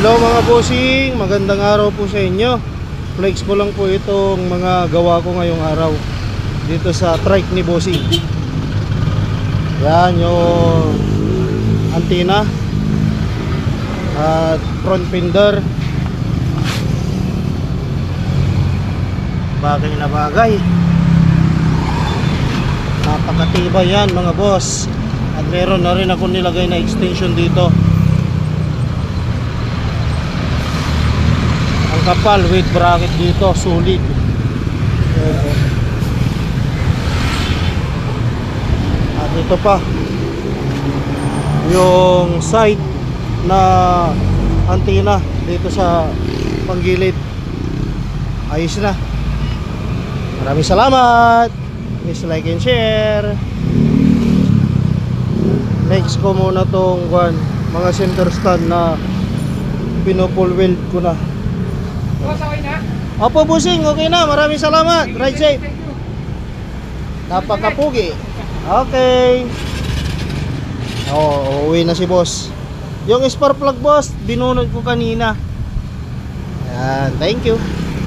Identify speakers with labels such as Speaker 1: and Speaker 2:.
Speaker 1: Hello mga bossing, magandang araw po sa inyo. Flex ko lang po itong mga gawa ko ngayong araw dito sa trike ni bossing. Yan yung antenna at front fender. Bagay na bagay, napakatibay yan mga boss. At meron na rin ako nilagay na extension dito. Kapal with bracket dito, solid. At ito pa yung side na antenna dito sa panggilid. Ayos na. Maraming salamat. Please like and share. Next ko muna tong mga center stand na pinopol weld ko na.
Speaker 2: Okay na?
Speaker 1: Opo bossing, okay na. Maraming salamat. Ride safe. Napakapugi. Okay. Uwi na si boss. Yung spark plug boss, binunod ko kanina. Yan, thank you.